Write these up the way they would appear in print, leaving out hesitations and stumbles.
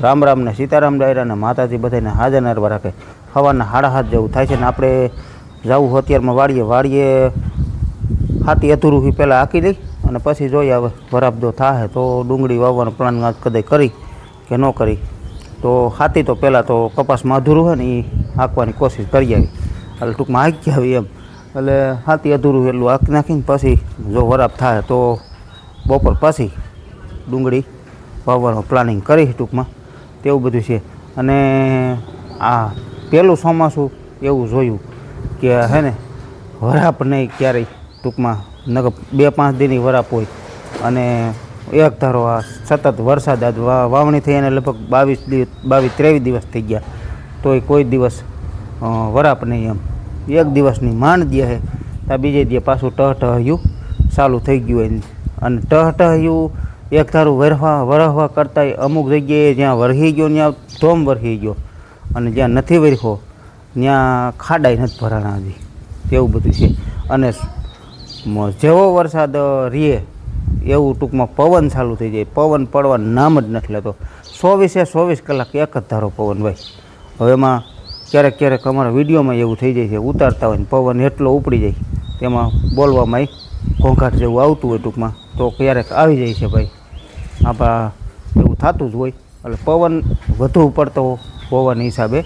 રામ રામ ને સીતારામ ડાયરા ને માતાજી બધાને હાજર નરવા રાખે. સવારના 7:30 જેવું થાય છે ને આપણે જવું અત્યારમાં વાડીએ હાથી અધૂરું પહેલાં હાંકી દઈ અને પછી જોઈએ હવે વરાપદો થાય તો ડુંગળી વાવવાનો પ્લાન કદાચ કરી કે ન કરી. તો હાથી તો પહેલાં તો કપાસમાં અધૂરું હોય ને એ હાંકવાની કોશિશ કરી આવી, એટલે ટૂંકમાં હાંકી આવી એમ. એટલે હાથી અધૂરું એટલું હાંકી નાખીને પછી જો વરાપ થાય તો બપોર પછી ડુંગળી વાવવાનું પ્લાનિંગ કરી ટૂંકમાં તેવું બધું છે. અને આ પહેલું ચોમાસું એવું જોયું કે હે ને વરાપ નહીં ક્યારેય ટૂંકમાં નકર 2-5 દિનની વરાપ હોય અને એક ધારો આ સતત વરસાદ આજ વાવણી થઈ અને લગભગ 22-23 દિવસ થઈ ગયા તોય કોઈ દિવસ વરાપ નહીં એમ. એક દિવસની માંડ દે છે ત્યાં બીજે દી પાછું ટહટહ્યું ચાલુ થઈ ગયું હોય અને ટહટહ્યું એક ધારું વરહવા કરતાં અમુક જગ્યાએ જ્યાં વરસી ગયો ત્યાં ધોમ વરસી ગયો અને જ્યાં નથી વરખ્યો ત્યાં ખાડાય નથી ભરાણા હજી તેવું બધું છે. અને જેવો વરસાદ રહે એવું ટૂંકમાં પવન ચાલુ થઈ જાય, પવન પડવાનું નામ જ નથી લેતો. 24 કલાક એક જ ધારો પવન ભાઈ. હવે એમાં ક્યારેક અમારા વિડીયોમાં એવું થઈ જાય છે, ઉતારતા હોય ને પવન એટલો ઉપડી જાય તેમાં બોલવામાં ઘોંઘાટ જેવું આવતું હોય ટૂંકમાં તો ક્યારેક આવી જાય છે ભાઈ. આપણા એવું થતું જ હોય. એટલે પવન વધુ પડતો પવન હિસાબે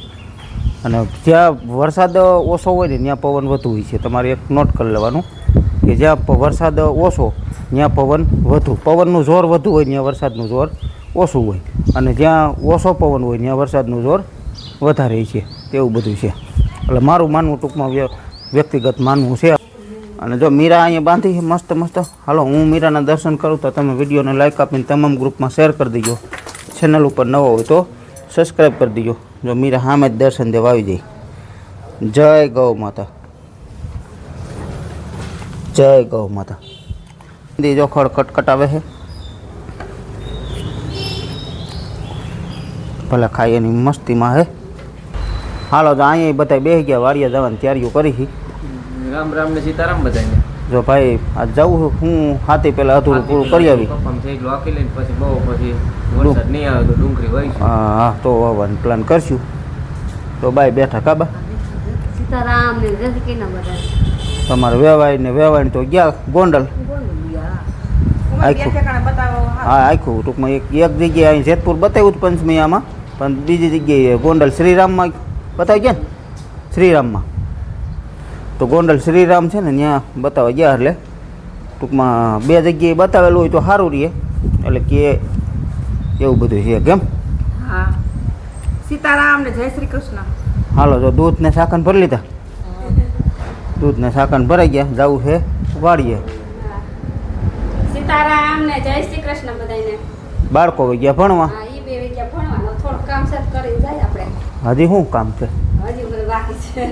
અને જ્યાં વરસાદ ઓછો હોય ને ત્યાં પવન વધુ હોય છે. તમારે એક નોટ કરી લેવાનું કે જ્યાં વરસાદ ઓછો ત્યાં પવન વધુ, પવનનું જોર વધુ હોય ત્યાં વરસાદનું જોર ઓછું હોય અને જ્યાં ઓછો પવન હોય ત્યાં વરસાદનું જોર વધારે છે તેવું બધું છે. એટલે મારું માનવું ટૂંકમાં વ્યક્તિગત માનવું છે. અને જો મીરા અહીંયા બાંધી મસ્ત હાલો હું મીરાના દર્શન કરું તો તમે વિડીયોને લાઈક આપીને તમામ ગ્રુપમાં શેર કરી દેજો. ચેનલ ઉપર નવો હોય તો સબસ્ક્રાઈબ કરી દેજો. જો મીરા સામે જ દર્શન દેવા આવી જાય. જય ગૌ માતા, જય ગૌ માતા. જો ખડ કટકટાવે છે ભલે ખાઈ એની મસ્તીમાં હે. હાલો તો અહીંયા બધા બેસી ગયા વાડીએ જવાની તૈયારીઓ કરી છે. રામ રામ ને સીતારામ બધાને. જો ભાઈ આજ જવું હું હાથી પહેલાં અધૂરું પૂરું કરી આવી. પછી બહુ પછી વરસાદ નહીં આવે તો ડુંગળી હોય. હા તો વાવવાનું પ્લાન કરશું. તો બાય બેઠા કાબા સીતારામ ને જય શ્રી કૃષ્ણ બધા. તમારે વેવાય તો ગયા ગોંડલ આખું. હા આખું ટૂંકમાં એક જગ્યાએ અહીં જેતપુર બતાવ્યું પંચમિયામાં, પણ બીજી જગ્યાએ ગોંડલ શ્રીરામમાં બતાવી ગયા ને શ્રીરામમાં. તો ગોંડલ શ્રીરામ છે ને ત્યાં બતાવવા ગયા. એટલે ટૂંકમાં 2 જગ્યાએ બતાવેલું હોય તો સારું રહે. એટલે કે એવું બધું છે કેમ. હા સીતારામ ને જય શ્રી કૃષ્ણ. હાલો જો દૂધ ને શાકન ભરી લીધા. દૂધ ને શાકન ભરાઈ ગયા. જવું છે વાડીએ. સીતારામ ને જય શ્રી કૃષ્ણ બધાને. બાળકો વહી ગયા ભણવા. હા ઈ બે વહી ગયા ભણવાનું. થોડું કામ સેટ કરી જાય આપણે. હજી શું કામ છે? હજી બધું બાકી છે.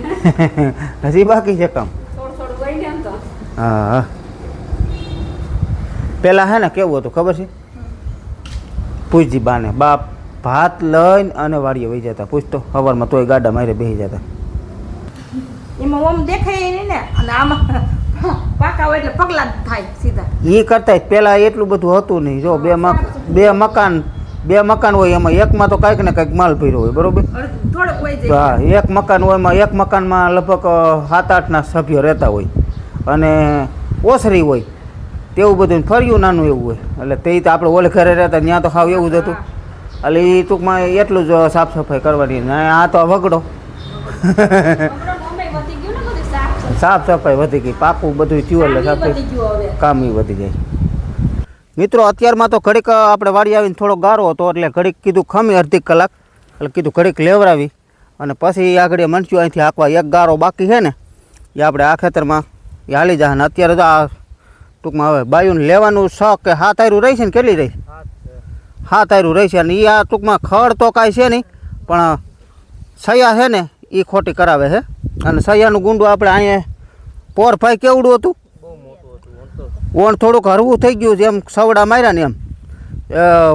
હજી બાકી છે કામ. થોડું વહી ને એમ તો. હા પેલા હે ને કેવું હતું ખબર છે? પૂછજી બાને બાપ ભાત લઈને અને વાડીએ વહી જતા. પૂછતો સવારમાં તોય ગાડા મારે બેસી જતા. એમાં ઓમ દેખાય નહીં ને અને આમાં પાકા હોય એટલે પગલા જ થાય સીધા. એ કરતા પેલા એટલું બધું હતું નહીં. જો બે મકાન હોય એમાં એકમાં તો કાંઈક ને કાંઈક માલ ભર્યો હોય બરોબર. થોડોક હોય તો હા એક મકાન હોય એમાં એક મકાનમાં લગભગ 7-8ના સભ્યો રહેતા હોય અને ઓસરી હોય તેવું બધું ફર્યું નાનું એવું હોય. એટલે તે તો આપણે ઓલે ઘરે રહેતા ત્યાં તો હાવ એવું જ હતું. એટલે એ ટૂંકમાં એટલું જ સાફ સફાઈ કરવાની. આ તો વગડો સાફ સફાઈ વધી ગઈ. પાકું બધું થયું એટલે સાફ કામ એ વધી જાય. મિત્રો અત્યારમાં તો ઘડીક આપણે વાડી આવીને થોડો ગારો હતો એટલે ઘડીક કીધું ખમી અડધી કલાક. એટલે કીધું ઘડીક લેવરાવી અને પછી આગળ મનસ્યું અહીંથી હાંકવા. એક ગારો બાકી છે ને એ આપણે આ ખેતરમાં એ હાલી જાય. ને અત્યારે તો આ ટૂંકમાં હવે બાયુને લેવાનું શોખ કે 7 આયરું રહી છે ને કેટલી રહી? 7 આયરું રહી છે. અને એ આ ટૂંકમાં ખડ તો કાંઈ છે નહીં પણ સૈયા છે ને એ ખોટી કરાવે છે. અને સૈયાનું ગુંડું આપણે અહીંયા પોરફાઈ કેવડું હતું? ઓણ થોડુંક હરવું થઈ ગયું છે એમ સવડા માર્યા ને એમ.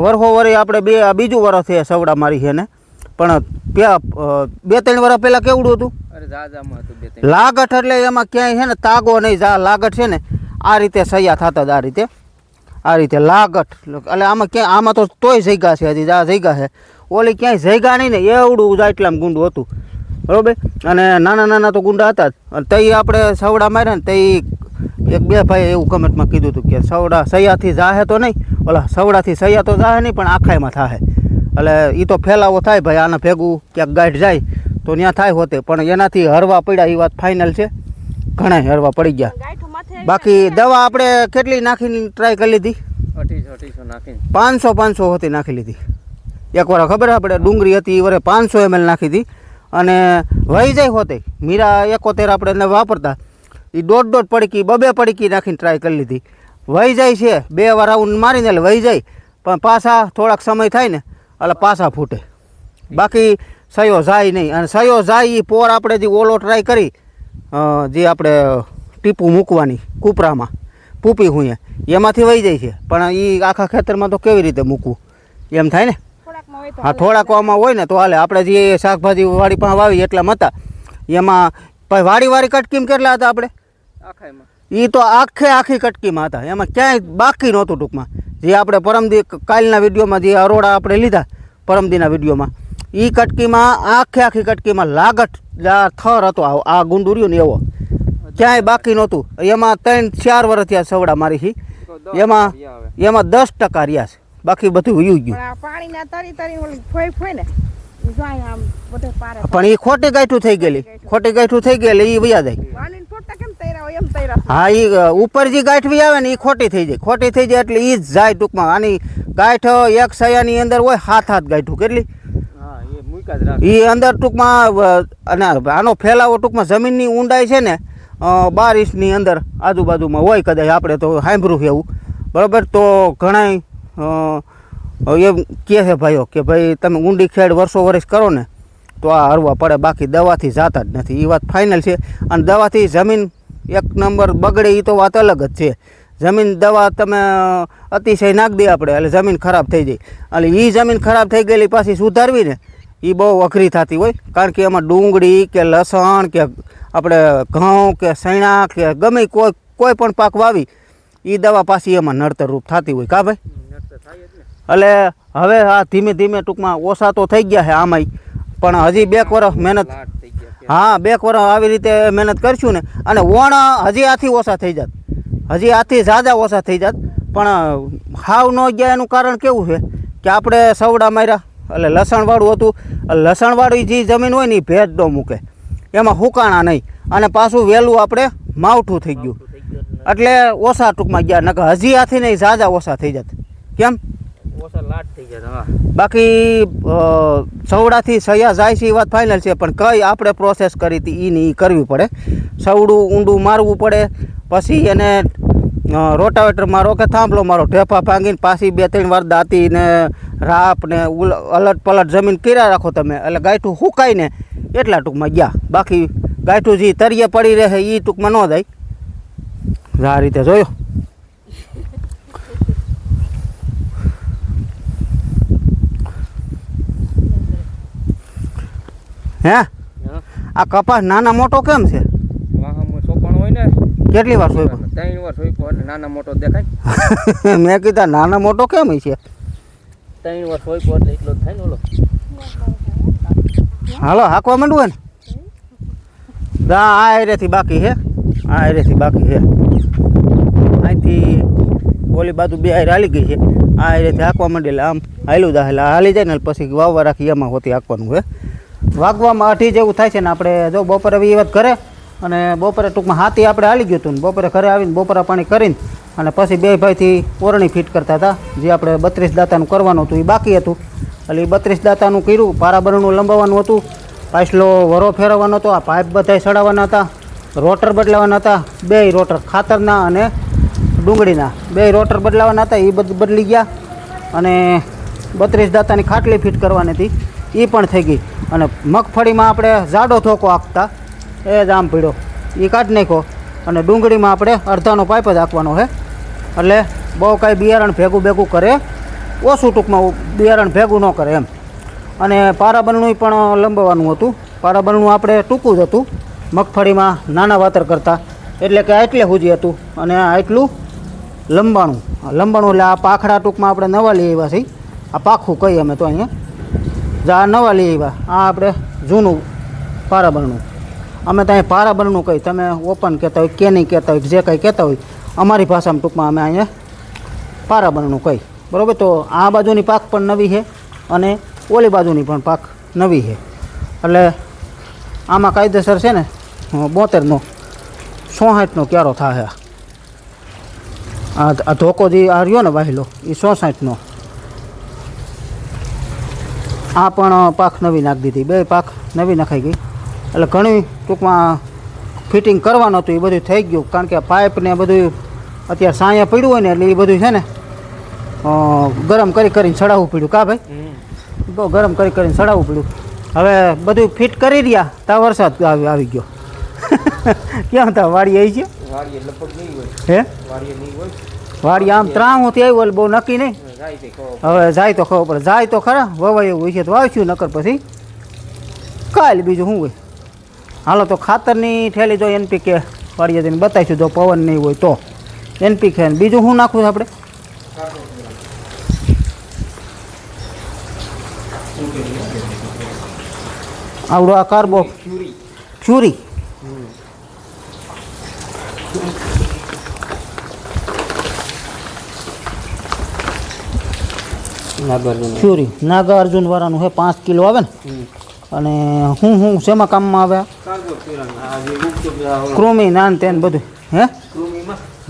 વરહો વરે આપણે બીજું વરસ છે સવડા મારી છે ને, પણ 2-3 વર્ષ પહેલાં કેવડું હતું? લાગઠ એટલે એમાં ક્યાંય છે ને તાગો નહીં. લાગઠ છે ને આ રીતે સૈયા થતા જ આ રીતે. આ રીતે લાગટ એટલે આમાં ક્યાં આમાં તો તોય જગ્યા છે હજી આ જગ્યા છે ઓલી ક્યાંય જગ્યા નહીં ને એવડું એટલામાં ગુંડું હતું બરાબર અને નાના નાના તો ગુંડા હતા જ અને તઈ આપણે સવડા માર્યા ને તઈ એક બે ભાઈ એવું કમેન્ટમાં કીધું હતું કે સવડા સૈયાથી જાહે તો નહીં ઓલા સવડાથી સૈયા તો જાહે નહીં પણ આખાઈમાં થાહે એટલે એ તો ફેલાવો થાય ભાઈ આના ભેગું ક્યાંક ગાંઠ જાય તો ત્યાં થાય હોતે પણ એનાથી હરવા પડ્યા એ વાત ફાઇનલ છે ઘણા હરવા પડી ગયા ગાંઠો માથે બાકી દવા આપણે કેટલી નાખીને ટ્રાય કરી લીધી 2800 નાખીને 500 હતી નાખી લીધી એકવાર ખબર આપણે ડુંગળી હતી એ વરે 500 ml નાખી હતી અને વહી જાય હોતે મીરા 71 આપણે એને વાપરતા એ દોઢ પડીકી બબે પડીકી નાખીને ટ્રાય કરી લીધી વહી જાય છે 2 વાર રાઉન્ડ મારીને એટલે વહી જાય પણ પાછા થોડાક સમય થાય ને એટલે પાછા ફૂટે બાકી સયો જાય નહીં અને સયો જાય એ પોર આપણે જે ઓલો ટ્રાય કરી જે આપણે ટીપું મૂકવાની કૂપરામાં પૂપી હુંએ એમાંથી વહી જાય છે પણ એ આખા ખેતરમાં તો કેવી રીતે મૂકવું એમ થાય ને થોડાકમાં હોય તો હા થોડાકવામાં હોય ને તો હાલે આપણે જે શાકભાજી વાડી પાસે વાવી એટલામાં હતા એમાં પછી વાડી કટકીમાં કેટલા હતા આપણે આખાઈમાં એ તો આખી કટકીમાં હતા એમાં ક્યાંય બાકી નહોતું ટૂંકમાં જે આપણે પરમદી કાલના વિડીયોમાં જે અરોડા આપણે લીધા પરમદીના વિડીયોમાં એ કટકીમાં આખી કટકીમાં લાગટ થર હતો આ ગુંડું રહ્યું ને એવો ક્યાંય બાકી નહોતું એમાં 3-4 વર્ષ થયા સવડા મારી છે એમાં 10% રહ્યા છે બાકી બધું વયું ગયું પણ આ પાણીના તરી ઓલી ફોય ને ઈ જાય આમ બધે પારે પણ એ ખોટી ગાંઠું થઈ ગયેલી એ વયા જાય વાલીને ફોટા કેમ તૈરા હોય એમ તૈરા હા એ ઉપર જે ગાંઠવી આવે ને એ ખોટી થઈ જાય એટલે એ જ જાય ટૂંકમાં આની ગાંઠ એક સયાની અંદર હોય 7 ગાંઠું કેટલી હા એ મૂકા જ રાખે એ અંદર ટૂંકમાં અને આનો ફેલાવો ટૂંકમાં જમીનની ઊંડાઈ છે ને 12 ઇંચની અંદર આજુબાજુમાં હોય કદાચ આપણે તો સાંભળ્યું છે એવું બરાબર તો ઘણા એમ કહે છે ભાઈઓ કે ભાઈ તમે ઊંડી ખેડ વર્ષો કરો ને તો આ હરવા પડે બાકી દવાથી જાતા જ નથી એ વાત ફાઇનલ છે અને દવાથી જમીન 1 નંબર બગડે એ તો વાત અલગ જ છે જમીન દવા તમે અતિશય નાખી દે આપણે એટલે જમીન ખરાબ થઈ જાય એટલે એ જમીન ખરાબ થઈ ગયેલી પાછી સુધારવી ને એ બહુ અઘરી થતી હોય કારણ કે એમાં ડુંગળી કે લસણ કે આપણે ઘઉં કે સૈણા કે ગમે કોઈ પણ પાક વાવી એ દવા પાછી એમાં નડતરરૂપ થતી હોય કા ભાઈ એટલે હવે આ ધીમે ટૂંકમાં ઓછા તો થઈ ગયા છે આમાંય પણ હજી 2 વર્ષ મહેનત હા 2 વર્ષ આવી રીતે મહેનત કરશું ને અને વણ હજી આથી ઓછા થઈ જાત હજી આથી ઝાઝા ઓછા થઈ જાત પણ હાવ ન ગયા એનું કારણ કેવું છે કે આપણે સવડા માર્યા એટલે લસણવાળું હતું લસણવાળી જે જમીન હોય ને એ ભેજ ન મૂકે એમાં હુકાણા નહીં અને પાછું વહેલું આપણે માવઠું થઈ ગયું એટલે ઓછા ટૂંકમાં ગયા નકર હજી આથી નહીં ઝાઝા ઓછા થઈ જાત કેમ ઓછા લાટ થઈ ગયા હા બાકી સવડાથી સયા જાય છે એ વાત ફાઇનલ છે પણ કઈ આપણે પ્રોસેસ કરી હતી એ કરવી પડે સવડું ઊંડું મારવું પડે પછી એને રોટાવેટર મારો કે થાંભલો મારો ઢેફા ભાંગીને પાછી 2-3 વાર દાંતીને રાપ ને અલટ પલટ જમીન કર્યા રાખો તમે એટલે ગાંઠું સુકાય ને એટલા ટૂંકમાં ગયા બાકી ગાંઠું જે તરીએ પડી રહે એ ટૂંકમાં ન જાય આ રીતે જોયો હે આ કપાસ નાના મોટો કેમ છે વાહમાં સોપાણ હોય ને કેટલી વાર સોય 3 વાર સોયપો એટલે નાના મોટો દેખાય મેં કીધા નાના મોટો કેમ છે 3 વાર સોયપો એટલે એટલો જ થાય ને ઓલો હાલો હાંકવા માંડવું હોય ને આ એરેથી બાકી છે અહીંથી ઓલી બાજુ 2 આયર હાલી ગઈ છે આ એરેથી હાંકવા માંડે એટલે આમ હાલ્યું દા એટલે હાલી જાય ને પછી વાવવા રાખી એમાં હોતી હાંકવાનું છે વાગવામાં 8 જેવું થાય છે ને આપણે જો બપોરે એ વાત ઘરે અને બપોરે ટૂંકમાં હાથી આપણે હાલી ગયું હતું ને બપોરે ઘરે આવીને બપોરા પાણી કરીને અને પછી 2 ભાઈથી ઓરણી ફિટ કરતા હતા જે આપણે 32 દાંતાનું કરવાનું હતું એ બાકી હતું એટલે એ 32 દાંતાનું કર્યું પારાબરણનું લંબાવવાનું હતું પાછલો વરો ફેરવવાનો હતો આ પાઇપ બધાય સડાવવાના હતા રોટર બદલાવાના હતા 2 રોટર ખાતરના અને ડુંગળીના 2 રોટર બદલાવાના હતા એ બધું બદલી ગયા અને 32 દાંતાની ખાટલી ફિટ કરવાની હતી એ પણ થઈ ગઈ અને મગફળીમાં આપણે જાડો ધોકો હાંકતા એ જ આમ પીડ્યો એ કાઢી નાખ્યો અને ડુંગળીમાં આપણે અડધાનો પાઇપ જ હાંકવાનો છે એટલે બહુ કાંઈ બિયારણ ભેગું કરે ઓછું ટૂંકમાં બિયારણ ભેગું ન કરે એમ અને પારાબરણું પણ લંબાવવાનું હતું પારાબરણું આપણે ટૂંકું જ હતું મગફળીમાં નાના વાતર કરતા એટલે કે આટલે સુધી હતું અને આટલું લંબાણું. લંબાણું એટલે આ પાખડા ટૂંકમાં આપણે નવા લઈ આવ્યા છીએ. આ પાખું કહીએ અમે તો અહીંયા. આ નવા લઈ આવ્યા. આ આપણે જૂનું પારાબરણું. અમે ત્યાં પારાબરણું કહી, તમે ઓપન કહેતા હોય, કેની કહેતા હોય, જે કંઈ કહેતા હોય, અમારી ભાષામાં ટૂંકમાં અમે અહીંયા પારાબરણું કહી. બરાબર. તો આ બાજુની પાક પણ નવી છે અને ઓલી બાજુની પણ પાક નવી છે. એટલે આમાં કાયદેસર છે ને 72નો 64નો ક્યારો થાય. આ ધોકો જે આ રહ્યો ને વાહિલો એ 64નો. આ પણ પાક નવી નાખી દીધી. બે પાક નવી નખાઈ ગઈ. એટલે ઘણી ટૂંકમાં ફિટિંગ કરવાનું હતું એ બધું થઈ ગયું. કારણ કે પાઇપ ને બધું અત્યારે સાયા પડ્યું હોય ને એટલે એ બધું છે ને ગરમ કરીને ચડાવવું પડ્યું. કા ભાઈ? બહુ ગરમ કરીને ચડાવવું પડ્યું. હવે બધું ફિટ કરી રહ્યા ત્યાં વરસાદ આવી ગયો. ક્યાં હતા? વાડી આવી છે? વાડીએ લગભગ નહીં હોય. હે? વાડીએ નહીં હોય. વાડી આમ ત્રાહુંથી આવ્યું એટલે બહુ નક્કી નહીં. હવે જાય તો ખબર પડે. જાય તો ખરા વવાય એવું છે તો વાવશું, નકર પછી કાલ બીજું શું હોય. હાલો તો ખાતરની થેલી જો NPK વાડીએ જઈને બતાવીશું. જો પવન નહીં હોય તો NPK. બીજું શું નાખવું છે આપણે? આવડો આ કાર્બો ફ્યુરી. ફ્યુરી નાગા અર્જુન વાળાનું છે. 5 કિલો આવે ને. અને હું શેમાં કામમાં આવે? કૃમિ નાન તેન બધું. હે?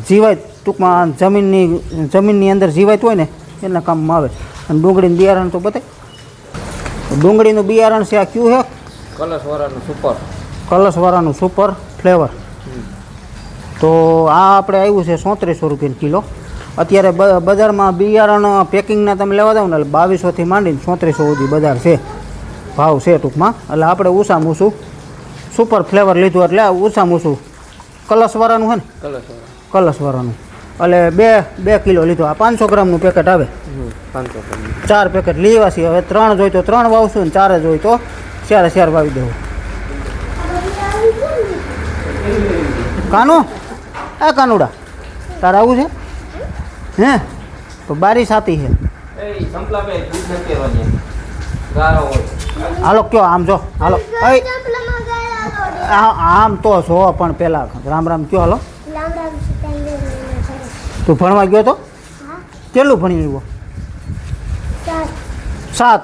જીવાય ટૂંકમાં જમીનની અંદર જીવાય હોય ને એના કામમાં આવે. અને ડુંગળીનું બિયારણ તો બતાય. ડુંગળીનું બિયારણ છે આ કયું છે? કલશવાળાનું સુપર ફ્લેવર. તો આ આપણે આવ્યું છે 3700 રૂપિયા કિલો. અત્યારે બજારમાં બિયારણ પેકિંગના તમે લેવા જાવ ને એટલે 2200થી માંડીને 3700 સુધી બજાર છે, ભાવ છે ટૂંકમાં. એટલે આપણે ઊંચામાં ઊંચું સુપર ફ્લેવર લીધું એટલે ઊંચામાં ઊંચું કલશવાળાનું છે ને. કલશવાળાનું એટલે 2 કિલો લીધું. આ 500 ગ્રામનું પેકેટ આવે. 4 પેકેટ લેવા છીએ. હવે 3 જોઈ તો 3 વાવશું ને 4 જોઈ તો 4 વાવી દેવું. કાનો આ કાનુડા તારે આવું છે? હે તો બારી સાતી છે. હાલો કયો આમ જો. હાલો આમ તો જો પણ પેલા રામ કયો. હાલો તું ભણવા ગયો તો? કેટલું ભણી આવ્યો? 7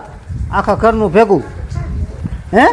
આખા ઘરનું ભેગું. હે?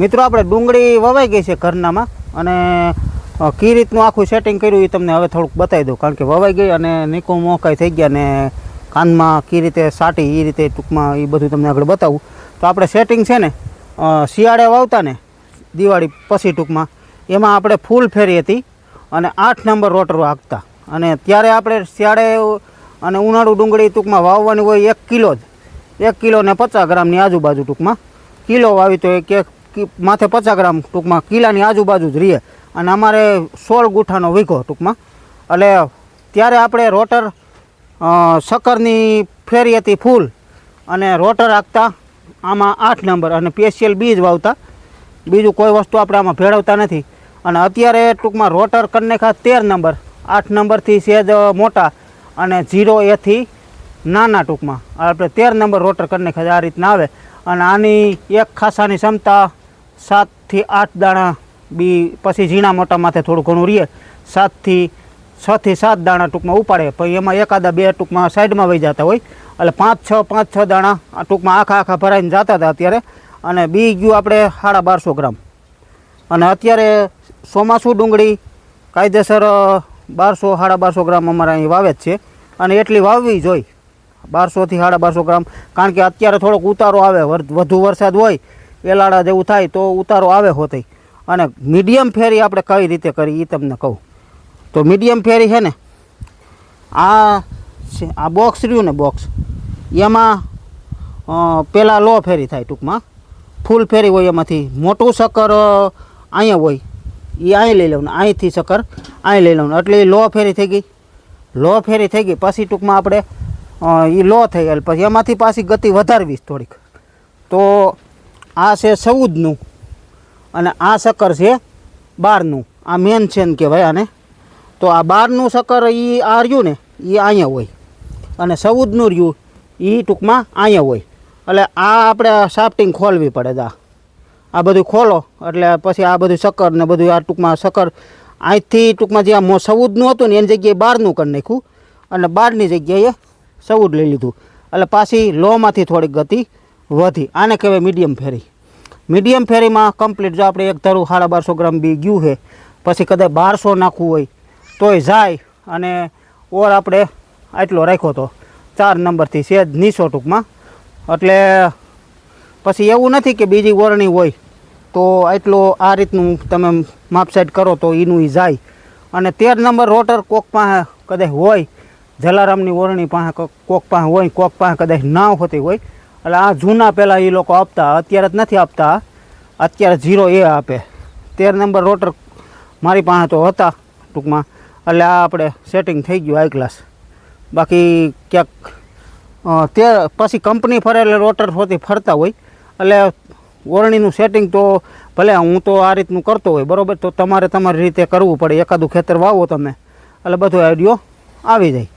મિત્રો આપણે ડુંગળી વવાઈ ગઈ છે ઘરનામાં. અને કઈ રીતનું આખું સેટિંગ કર્યું એ તમને હવે થોડુંક બતાવી દઉં. કારણ કે વવાઈ ગઈ અને નીકો મોકાઈ થઈ ગયા ને કાનમાં કઈ રીતે સાટી એ રીતે ટૂંકમાં એ બધું તમને આગળ બતાવું. તો આપણે સેટિંગ છે ને શિયાળે વાવતા ને દિવાળી પછી ટૂંકમાં એમાં આપણે ફૂલ ફેરી હતી અને 8 નંબર રોટર હાંકતા. અને ત્યારે આપણે શિયાળે અને ઉનાળુ ડુંગળી ટૂંકમાં વાવવાની હોય 1 કિલો જ, 1 કિલો ને 50 ગ્રામની આજુબાજુ ટૂંકમાં. કિલો વાવી તો એક માથે 50 ગ્રામ ટૂંકમાં કિલાની આજુબાજુ જ રહે. અને અમારે 16 ગુઠાનો વીઘો ટૂંકમાં. એટલે ત્યારે આપણે રોટર શક્કરની ફેરી હતી ફૂલ અને રોટર હાંકતા આમાં 8 નંબર અને સ્પેશિયલ બીજ વાવતા. બીજું કોઈ વસ્તુ આપણે આમાં ભેળવતા નથી. અને અત્યારે ટૂંકમાં રોટર કરી નાખ્યા 13 નંબર, 8 નંબરથી સહેજ મોટા અને 0A નાના ટૂંકમાં. આપણે 13 નંબર રોટર કરી નાખ્યા આ રીતના આવે. અને આની એક ખાસાની ક્ષમતા 7 થી 8 દાણા બી, પછી ઝીણા મોટા માથે થોડું ઘણું રહીએ, 6 થી 7 દાણા ટૂંકમાં ઉપાડે. પછી એમાં એકાદા બે ટૂંકમાં સાઈડમાં વહી જતા હોય. એટલે 5-6 દાણા ટૂંકમાં આખા ભરાઈને જતા હતા અત્યારે. અને બી ગયું આપણે 1250 ગ્રામ. અને અત્યારે ચોમાસું ડુંગળી કાયદેસર 1200-1250 ગ્રામ અમારે અહીં વાવે જ છે. અને એટલી વાવવી જોઈએ 1200 થી 1250 ગ્રામ. કારણ કે અત્યારે થોડોક ઉતારો આવે, વધુ વરસાદ હોય એલાડા જેવું થાય તો ઉતારો આવે હોતી. અને મીડિયમ ફેરી આપણે કઈ રીતે કરી એ તમને કહું તો મીડિયમ ફેરી છે ને, આ બોક્સ રહ્યું ને, બોક્સ એમાં પહેલાં લો ફેરી થાય ટૂંકમાં. ફૂલ ફેરી હોય એમાંથી મોટું શક્કર અહીંયા હોય એ અહીં લઈ લેવાનું, અહીંથી શક્કર અહીં લઈ લેવાનું. એટલે એ લો ફેરી થઈ ગઈ. લો ફેરી થઈ ગઈ પછી ટૂંકમાં આપણે એ લો થઈ ગયેલ પછી એમાંથી પાછી ગતિ વધારવીશ થોડીક. તો આ છે 14નું અને આ શક્કર છે 12નું. આ મેન છે ને કહેવાય આને. તો આ 12નું શક્કર એ આ રહ્યું ને એ અહીંયા હોય અને 14નું રહ્યું એ ટૂંકમાં અહીંયા હોય. એટલે આ આપણે સાફ્ટિંગ ખોલવી પડે. આ બધું ખોલો એટલે પછી આ બધું શક્કર ને બધું આ ટૂંકમાં શક્કર અહીંથી ટૂંકમાં જે આ 14નું હતું ને એની જગ્યાએ 12નું કરી નાખ્યું અને 12ની જગ્યાએ 14 લઈ લીધું. એટલે પાછી લોમાંથી થોડીક ગતિ વધી. આને કહેવાય મીડિયમ ફેરી. મીડિયમ ફેરીમાં કમ્પ્લીટ જો આપણે એક ધરું 1250 ગ્રામ બી ગયું છે, પછી કદાચ 1200 નાખવું હોય તોય જાય. અને ઓર આપણે આટલો રાખ્યો તો 4 નંબરથી સહેજ નીચો ટૂંકમાં. એટલે પછી એવું નથી કે બીજી વરણી હોય તો આટલો આ રીતનું તમે માપસાઈડ કરો તો એનું એ જાય. અને 13 નંબર રોટર કોક પાસે કદાચ હોય, જલારામની વરણી પાસે કોક પાસે હોય, કોક પાસે કદાચ ના હોતી હોય. એટલે આ જૂના પહેલાં એ લોકો આપતા, અત્યારે જ નથી આપતા. અત્યારે 0A આપે. 13 નંબર રોટર મારી પાસે તો હતા ટૂંકમાં. એટલે આ આપણે સેટિંગ થઈ ગયું હાઈ ક્લાસ. બાકી ક્યાંક તે પછી કંપની ફરે એટલે રોટર હોતી ફરતા હોય. એટલે ઓરણીનું સેટિંગ તો ભલે હું તો આ રીતનું કરતો હોય બરાબર, તો તમારે તમારી રીતે કરવું પડે. એકાદું ખેતર વાવો તમે એટલે બધો આઈડિયો આવી જાય.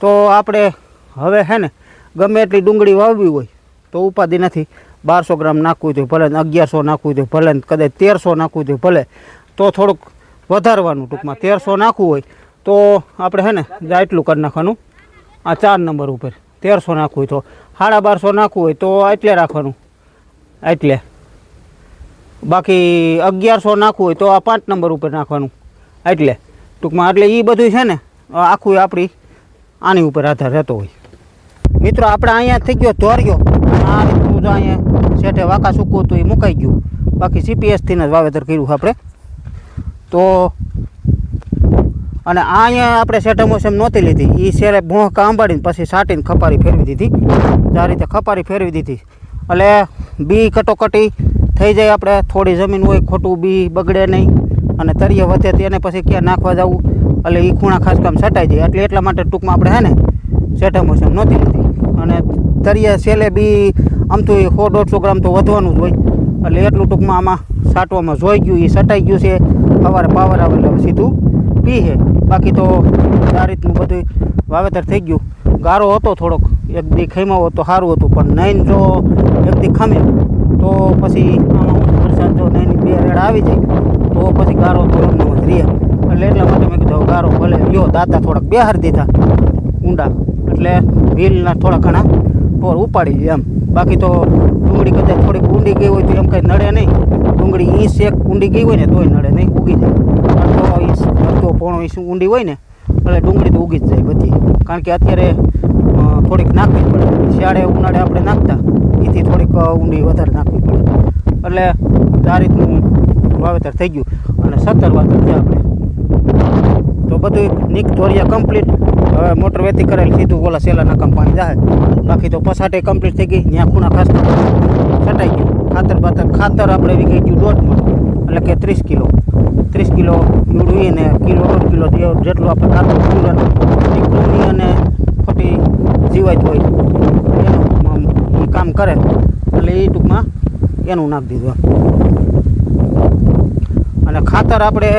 તો આપણે હવે છે ને ગમે એટલી ડુંગળી વાવવી હોય તો ઉપાધિ નથી. 1200 ગ્રામ નાખવું જોઈએ ભલે, 1100 નાખવું જોઈએ ભલે, કદાચ 1300 નાખવું જોઈએ ભલે. તો થોડુંક વધારવાનું ટૂંકમાં. 1300 નાખવું હોય તો આપણે છે ને એટલું કરી નાખવાનું. આ 4 નંબર ઉપર 1300 નાખવું હોય તો 1250 નાખવું હોય તો એટલે રાખવાનું એટલે. બાકી 1100 નાખવું હોય તો આ 5 નંબર ઉપર નાખવાનું એટલે ટૂંકમાં. એટલે એ બધું છે ને આખું આપણી આની ઉપર આધાર રહેતો હોય. મિત્રો આપણે અહીંયા થઈ ગયો ધોર્યો. આ રીતનું જો અહીંયા શેઠે વાંકા સૂકવું હતું એ મુકાઈ ગયું. બાકી CPSથી જ વાવેતર કર્યું આપણે તો. અને આ અહીંયા આપણે શેઠે મોસમ નહોતી લીધી. એ શેરે ભોંકા આંબાડીને પછી સાટીને ખપારી ફેરવી દીધી. આ રીતે ખપારી ફેરવી દીધી એટલે બી કટોકટી થઈ જાય. આપણે થોડી જમીન હોય ખોટું બી બગડે નહીં અને તળિયે વધે તેને પછી ક્યાં નાખવા જવું એટલે એ ખૂણા ખાસ કામ સટાઈ જાય. એટલે એટલા માટે ટૂંકમાં આપણે છે ને શેઠે મોસમ નહોતી લીધી. અને તળિયે સેલે બી આમ તો 100-150 ગ્રામ તો વધવાનું જ હોય. એટલે એટલું ટૂંકમાં આમાં સાટવામાં જોઈ ગયું, એ સટાઈ ગયું છે. સવારે પાવર આવે એટલે સીધું પી છે. બાકી તો આ રીતનું બધું વાવેતર થઈ ગયું. ગારો હતો થોડોક, એક દી ખમ્યો તો સારું હતું, પણ નહીં જો એક દી ખમે તો પછી આમાં વરસાદ જો નહીં 2 રેડ આવી જાય તો પછી ગારો તો એમને જ રહે. એટલે એટલા માટે મેં કીધું ગારો ભલે લ્યો. દાંતા થોડાક બેહાર દીધા ઊંડા એટલે વ્હીલના થોડા ઘણા પોર ઉપાડી લે એમ. બાકી તો ડુંગળી કદાચ થોડીક ઊંડી ગઈ હોય તો એમ કંઈ નડે નહીં. ડુંગળી ઈંચ એક ઊંડી ગઈ હોય ને તોય નડે નહીં, ઉગી જાય. અડધો પોણો ઈંચ ઊંડી હોય ને એટલે ડુંગળી તો ઉગી જ જાય બધી. કારણ કે અત્યારે થોડીક નાખવી પડે. શિયાળે ઉનાળે આપણે નાખતા એથી થોડીક ઊંડી વધારે નાખવી પડે. એટલે આ રીતનું વાવેતર થઈ ગયું અને 17 વાતર છે આપણે. તો બધું નીક ધોરિયા કમ્પ્લીટ. હવે મોટર વેતી કરેલ સીધું ઓલા સેલા નાકામ પાણી જાય. બાકી તો પસાટે કમ્પ્લીટ થઈ ગઈ. ત્યાં ખૂણા ખાસ છટાઈ ગયું. ખાતર આપણે વીઘે ગયું 1.5 મણ, એટલે કે 30 કિલો. 30 કિલો યુરિયા ને કિલો 1.5 કિલો જેટલું આપણે ખાતર કૃમિ અને ખોટી જીવાત હોય એનું એ કામ કરે, એટલે એ ટૂંકમાં એનું નાખી દીધું. અને ખાતર આપણે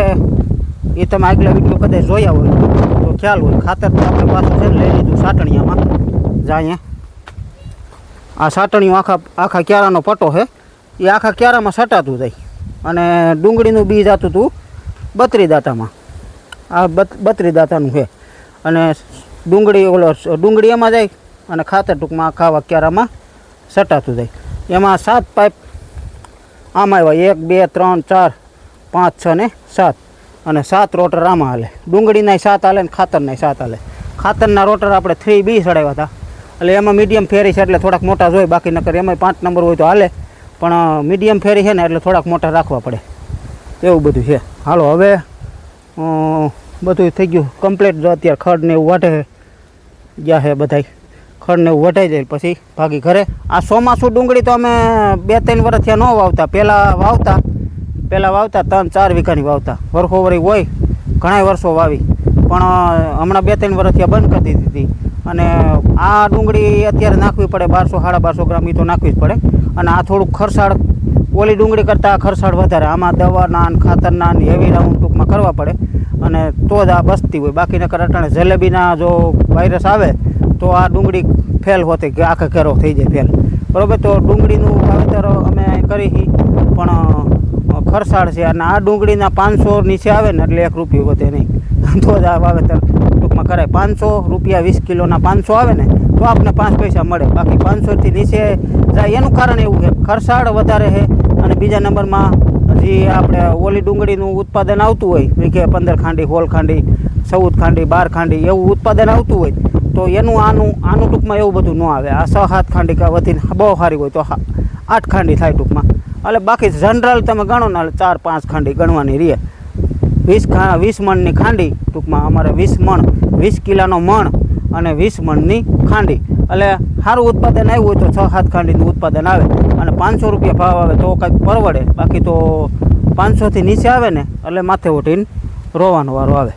એ તમે આગલા વિડીયો કદાચ જોયા હોય તો ખ્યાલ હોય. ખાતર તો આપણે પાછું છે ને લઈ લીધું સાટણીયામાં. જાય આ સાટણીઓ આખા ક્યારાનો પટ્ટો છે, એ આખા ક્યારામાં સટાતું જાય. અને ડુંગળીનું બીજ આવતું હતું 32 દાંતામાં. આ 32 દાંતાનું છે. અને ડુંગળી એમાં જાય અને ખાતર ટૂંકમાં આખા ક્યારામાં સટાતું જાય. એમાં 7 પાઇપ આમાં આવ્યા, 1 2 3 4 5 6 ને 7, અને 7 રોટર આમાં હાલે. ડુંગળીના 7 હાલે ને ખાતરના 7 હાલે. ખાતરના રોટર આપણે 3B ચડાવ્યા હતા, એટલે એમાં મીડિયમ ફેરી છે એટલે થોડાક મોટા જોઈએ. બાકી નકર એમાં 5 નંબર હોય તો હાલે, પણ મીડિયમ ફેરી છે ને એટલે થોડાક મોટા રાખવા પડે, એવું બધું છે. હાલો હવે બધું થઈ ગયું કમ્પ્લીટ. જો અત્યારે ખડ ને એવું વાટે ગયા છે બધાય. ખડ ને એવું વટાઈ જાય પછી ભાગી ઘરે. આ ચોમાસું ડુંગળી તો અમે 2-3 વર્ષ થયા ન વાવતા. પહેલાં વાવતા 3-4 વીઘાની વાવતા. વરખો વરી હોય ઘણા વર્ષો વાવી, પણ હમણાં 2-3 વર્ષ થયા બંધ કરી દીધી. અને આ ડુંગળી અત્યારે નાખવી પડે 1200-1250 ગ્રામ, એ તો નાખવી જ પડે. અને આ થોડુંક ખરસાળ ઓલી ડુંગળી કરતાં ખરસાળ વધારે. આમાં દવાના ને ખાતરના ને હેવી રાઉન્ડ ટૂંકમાં કરવા પડે, અને તો જ આ બસતી હોય. બાકી નકર અટાણે જલેબીના જો વાયરસ આવે તો આ ડુંગળી ફેલ હોતી કે આખા ઘેરો થઈ જાય ફેલ. બરાબર, તો ડુંગળીનું વાવેતર અમે કરી, પણ ખરસાળ છે. અને આ ડુંગળીના 500 નીચે આવે ને એટલે 1 રૂપિયો વધે નહીં, તો જ આ વાવેતર ટૂંકમાં કરાય. 500 રૂપિયા 20 કિલોના 500 આવે ને તો આપણે 5 પૈસા મળે. બાકી 500થી નીચે જાય એનું કારણ એવું છે ખરસાળ વધારે છે. અને બીજા નંબરમાં જે આપણે ઓલી ડુંગળીનું ઉત્પાદન આવતું હોય કે 15 ખાંડી 16 ખાંડી 14 ખાંડી 12 ખાંડી એવું ઉત્પાદન આવતું હોય, તો એનું આનું ટૂંકમાં એવું બધું ન આવે. આ 6-7 ખાંડી કાં વધીને બહુ સારી હોય તો 8 ખાંડી થાય ટૂંકમાં. એટલે બાકી જનરલ તમે ગણો ને 4-5 ખાંડી ગણવાની રહે. 20 મણની ખાંડી ટૂંકમાં અમારે 20 મણ, 20 કિલાનો મણ અને 20 મણની ખાંડી. એટલે સારું ઉત્પાદન આવ્યું હોય તો 6-7 ખાંડીનું ઉત્પાદન આવે અને 500 રૂપિયા ભાવ આવે તો કંઈક પરવડે. બાકી તો 500થી નીચે આવે ને એટલે માથે ઉઠીને રોવાનો વારો આવે.